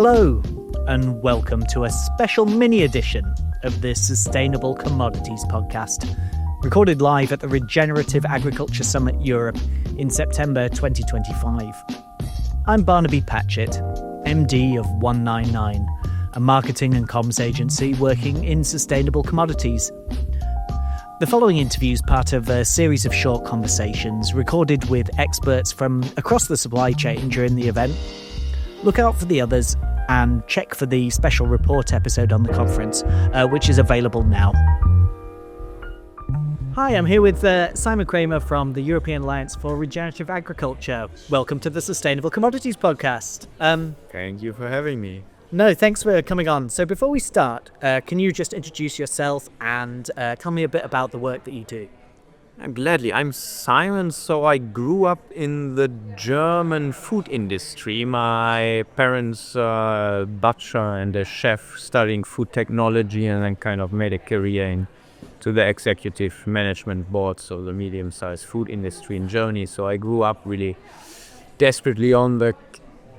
Hello, and welcome to a special mini edition of the Sustainable Commodities Podcast, recorded live at the Regenerative Agriculture Summit Europe in September 2025. I'm Barnaby Patchett, MD of 199, a marketing and comms agency working in sustainable commodities. The following interview is part of a series of short conversations recorded with experts from across the supply chain during the event. Look out for the others and check for the special report episode on the conference, which is available now. Hi, I'm here with Simon Kraemer from the European Alliance for Regenerative Agriculture. Welcome to the Sustainable Commodities Podcast. Thank you for having me. No, thanks for coming on. So before we start, can you just introduce yourself and tell me a bit about the work that you do? Gladly. I'm Simon, so I grew up in the German food industry. My parents are a butcher and a chef studying food technology, and then kind of made a career into the executive management board, so the medium-sized food industry in Germany. So I grew up really desperately on the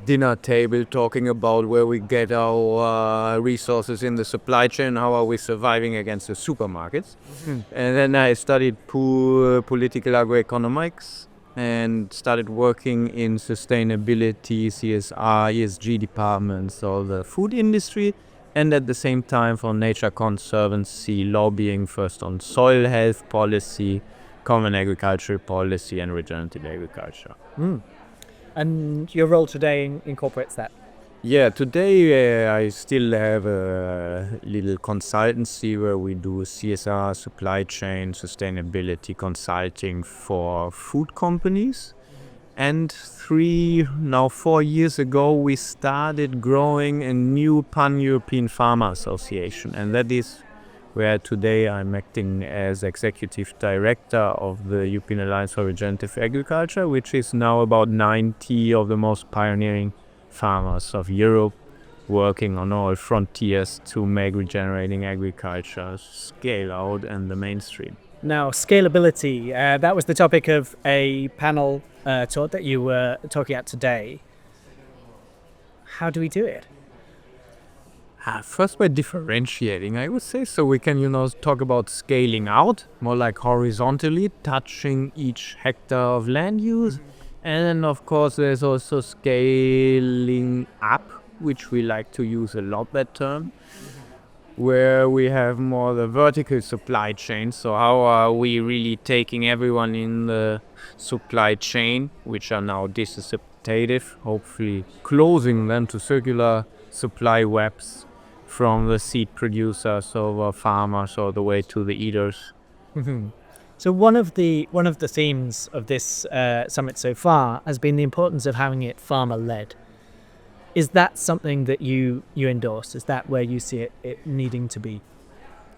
dinner table talking about where we get our resources in the supply chain, how are we surviving against the supermarkets. And then I studied political agroeconomics and started working in sustainability, CSR, ESG departments of the food industry, and at the same time for Nature Conservancy, lobbying first on soil health policy, common agricultural policy, and regenerative agriculture. And your role today incorporates that? Yeah, today I still have a little consultancy where we do CSR, supply chain, sustainability consulting for food companies. And 4 years ago, we started growing a new pan-European farmer association. And that is where today I'm acting as executive director of the European Alliance for Regenerative Agriculture, which is now about 90 of the most pioneering farmers of Europe working on all frontiers to make regenerating agriculture scale out and the mainstream. Now, scalability, that was the topic of a panel talk that you were talking at today. How do we do it? First, by differentiating, I would say, so we can, talk about scaling out, more like horizontally, touching each hectare of land use. And then, of course, there's also scaling up, which we like to use a lot, that term, where we have more the vertical supply chain. So how are we really taking everyone in the supply chain, which are now disassociative, hopefully closing them to circular supply webs, from the seed producers over farmers all the way to the eaters. So one of the themes of this summit so far has been the importance of having it farmer-led. Is that something that you endorse? Is that where you see it needing to be?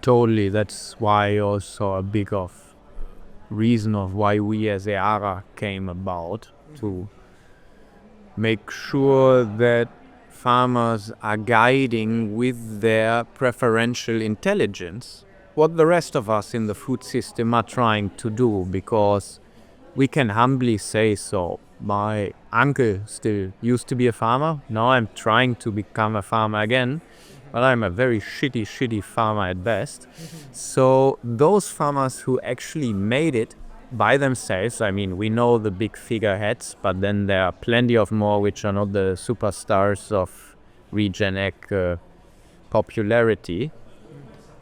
Totally. That's why also a big of reason of why we as EARA came about, to make sure that farmers are guiding with their preferential intelligence what the rest of us in the food system are trying to do, because we can humbly say so. My uncle still used to be a farmer. Now I'm trying to become a farmer again, but I'm a very shitty farmer at best. So those farmers who actually made it by themselves, I mean, we know the big figureheads, but then there are plenty of more which are not the superstars of Regen Ag popularity.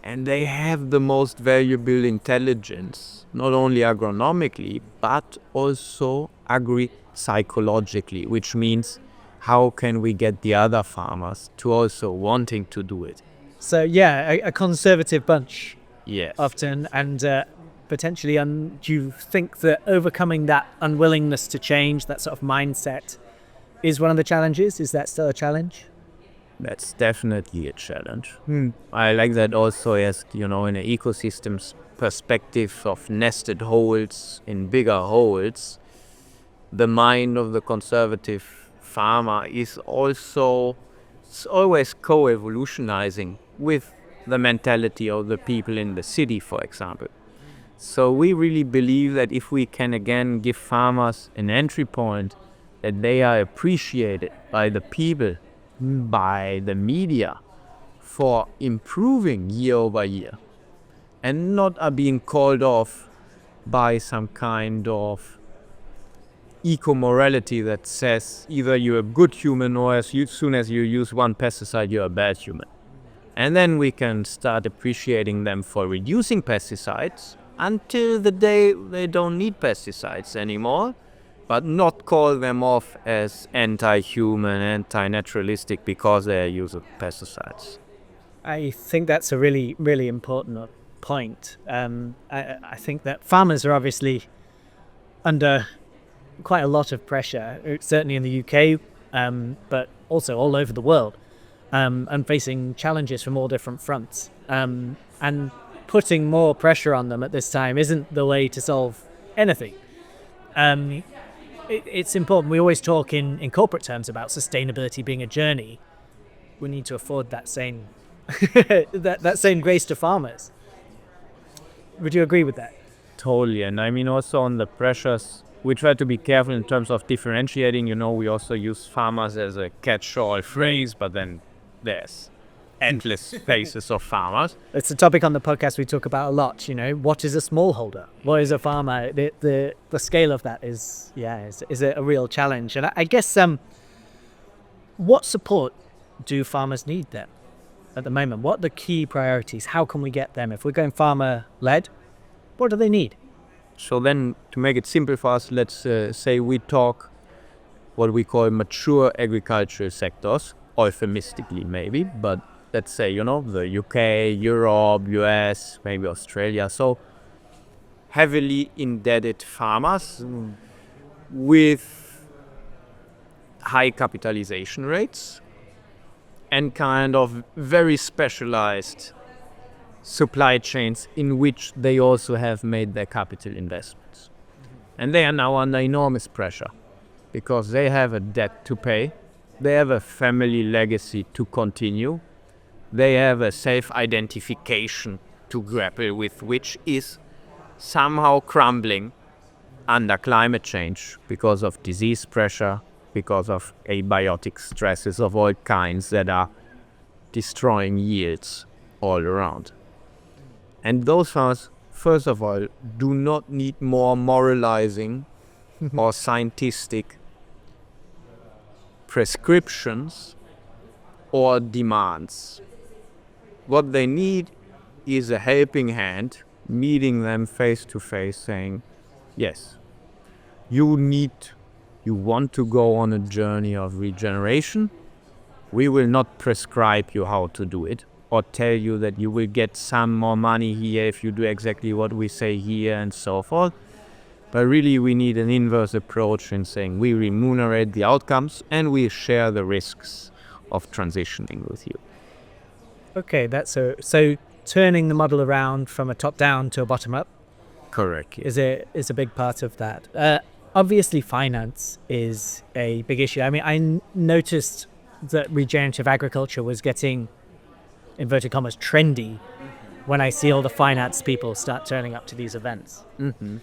And they have the most valuable intelligence, not only agronomically, but also agri-psychologically, which means how can we get the other farmers to also wanting to do it? So yeah, a conservative bunch. Yes. Often, and potentially, do you think that overcoming that unwillingness to change, that sort of mindset, is one of the challenges? Is that still a challenge? That's definitely a challenge. I like that also as, in an ecosystem's perspective of nested holes in bigger holes. The mind of the conservative farmer is also always co-evolutionizing with the mentality of the people in the city, for example. So we really believe that if we can again give farmers an entry point, that they are appreciated by the people by the media for improving year over year and not are being called off by some kind of eco-morality that says either you're a good human or as soon as you use one pesticide, you're a bad human. And then we can start appreciating them for reducing pesticides until the day they don't need pesticides anymore, but not call them off as anti-human, anti-naturalistic because they are using pesticides. I think that's a really, really important point. I think that farmers are obviously under quite a lot of pressure, certainly in the UK, but also all over the world, and facing challenges from all different fronts. And putting more pressure on them at this time isn't the way to solve anything. It's important. We always talk in corporate terms about sustainability being a journey. We need to afford that same that same grace to farmers. Would you agree with that? Totally. And I mean, also on the pressures, we try to be careful in terms of differentiating. We also use farmers as a catch-all phrase, but then there's endless faces of farmers. It's a topic on the podcast we talk about a lot. What is a smallholder? What is a farmer? The scale of that is a real challenge. And I guess what support do farmers need then at the moment? What are the key priorities? How can we get them? If we're going farmer-led, what do they need? So then, to make it simple for us, let's say we talk what we call mature agricultural sectors, euphemistically maybe, but let's say, the UK, Europe, US, maybe Australia. So heavily indebted farmers with high capitalization rates and kind of very specialized supply chains in which they also have made their capital investments. And they are now under enormous pressure because they have a debt to pay, they have a family legacy to continue, they have a self-identification to grapple with, which is somehow crumbling under climate change because of disease pressure, because of abiotic stresses of all kinds that are destroying yields all around. And those farmers, first of all, do not need more moralizing or scientific prescriptions or demands. What they need is a helping hand, meeting them face to face, saying, yes, you want to go on a journey of regeneration. We will not prescribe you how to do it or tell you that you will get some more money here if you do exactly what we say here and so forth. But really we need an inverse approach in saying we remunerate the outcomes and we share the risks of transitioning with you. Okay, so turning the model around from a top down to a bottom up. Correct. Is a big part of that. Obviously, finance is a big issue. I mean, I noticed that regenerative agriculture was getting, inverted commas, trendy when I see all the finance people start turning up to these events. Mm-hmm.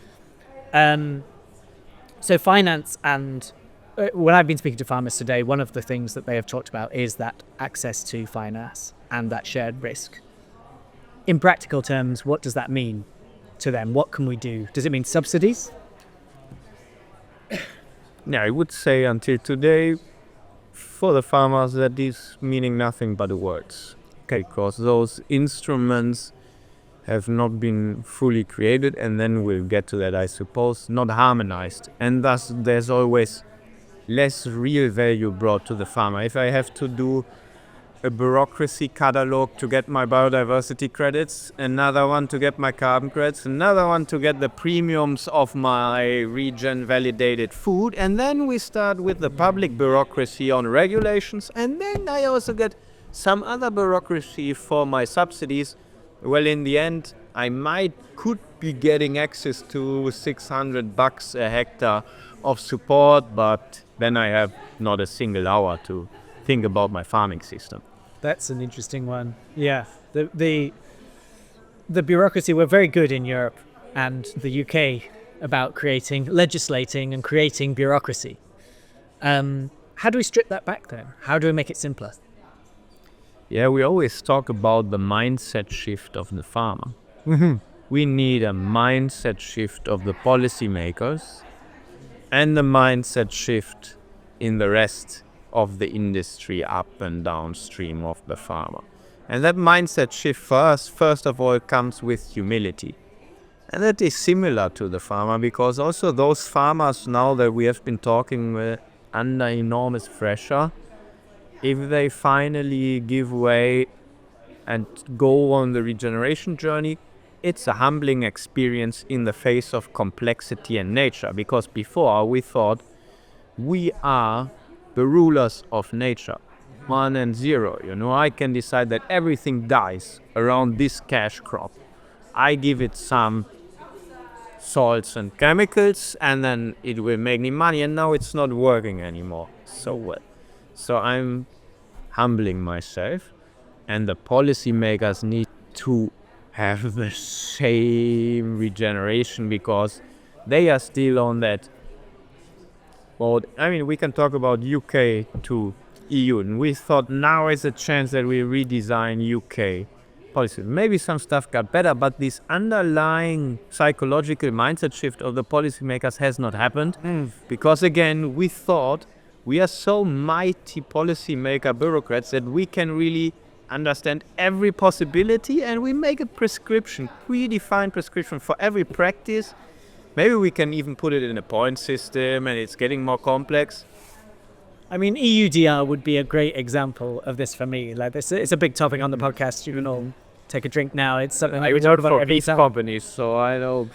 So finance and when I've been speaking to farmers today, one of the things that they have talked about is that access to finance and that shared risk. In practical terms, what does that mean to them? What can we do? Does it mean subsidies? Yeah, I would say until today, for the farmers, that is meaning nothing but words. Okay, because those instruments have not been fully created, and then we'll get to that, I suppose, not harmonized. And thus, there's always less real value brought to the farmer. If I have to do a bureaucracy catalog to get my biodiversity credits, another one to get my carbon credits, another one to get the premiums of my regen validated food, and then we start with the public bureaucracy on regulations, and then I also get some other bureaucracy for my subsidies. Well, in the end, I could be getting access to $600 a hectare of support, but then I have not a single hour to think about my farming system. That's an interesting one. Yeah, the bureaucracy, we're very good in Europe and the UK about legislating and creating bureaucracy. And how do we strip that back then? How do we make it simpler? Yeah, we always talk about the mindset shift of the farmer. We need a mindset shift of the policymakers and the mindset shift in the rest of the industry up and downstream of the farmer. And that mindset shift first of all, comes with humility. And that is similar to the farmer, because also those farmers now that we have been talking with under enormous pressure, if they finally give way and go on the regeneration journey, it's a humbling experience in the face of complexity and nature. Because before we thought we are the rulers of nature, 1 and 0. I can decide that everything dies around this cash crop. I give it some salts and chemicals and then it will make me money, and now it's not working anymore. So what? So I'm humbling myself, and the policymakers need to have the same regeneration, because they are still on that. Well, we can talk about UK to EU, and we thought now is a chance that we redesign UK policy. Maybe some stuff got better, but this underlying psychological mindset shift of the policymakers has not happened. Because again, we thought we are so mighty policymaker bureaucrats that we can really understand every possibility, and we make a prescription, predefined prescription for every practice. Maybe we can even put it in a point system, and it's getting more complex. EUDR would be a great example of this for me. Like this, it's a big topic on the podcast. You can all take a drink now. It's something I talk about every company, so I know.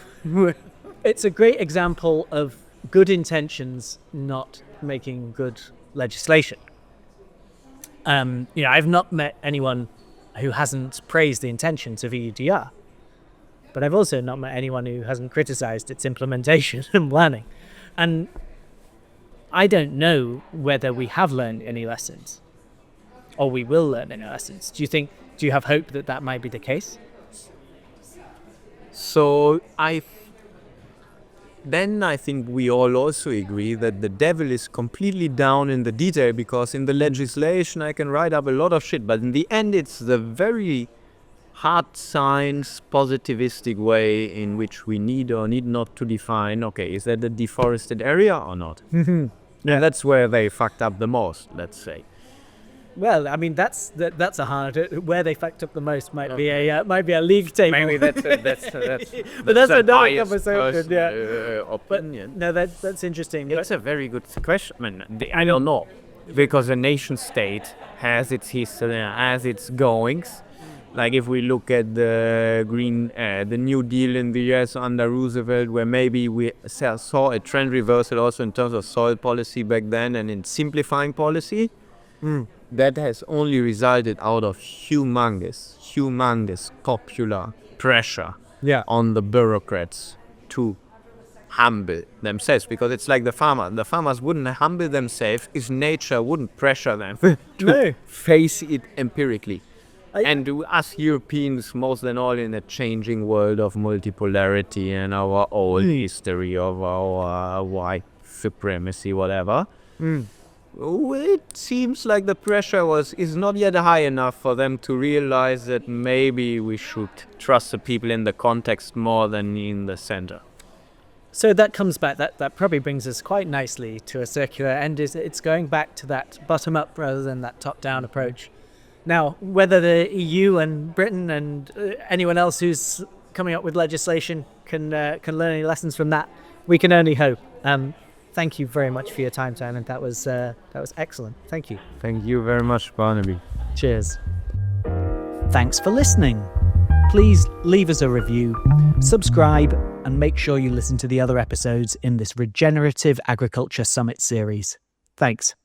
It's a great example of good intentions not making good legislation. I've not met anyone who hasn't praised the intentions of EUDR, but I've also not met anyone who hasn't criticized its implementation and planning. And I don't know whether we have learned any lessons, or we will learn any lessons. Do you have hope that might be the case? So I think we all also agree that the devil is completely down in the detail, because in the legislation I can write up a lot of shit, but in the end it's the very hard science positivistic way in which we need or need not to define, okay, is that a deforested area or not? Yeah, that's where they fucked up the most, let's say. Well, that's a hard. Where they fucked up the most might be a league table. Maybe that's but that's another conversation. Opinion. But no, that's interesting. It's a very good question. I don't know, because a nation state has its history, has its goings. Like if we look at the New Deal in the US under Roosevelt, where maybe we saw a trend reversal also in terms of soil policy back then and in simplifying policy, that has only resulted out of humongous popular pressure on the bureaucrats to humble themselves. Because it's like the farmers wouldn't humble themselves if nature wouldn't pressure them to face it empirically. And to us Europeans, most than all in a changing world of multipolarity and our old history of our white supremacy, whatever, it seems like the pressure is not yet high enough for them to realize that maybe we should trust the people in the context more than in the center. So that comes back, that probably brings us quite nicely to a circular end. It's going back to that bottom-up rather than that top-down approach. Now, whether the EU and Britain and anyone else who's coming up with legislation can learn any lessons from that, we can only hope. Thank you very much for your time, Simon. That was excellent. Thank you. Thank you very much, Barnaby. Cheers. Thanks for listening. Please leave us a review, subscribe, and make sure you listen to the other episodes in this Regenerative Agriculture Summit series. Thanks.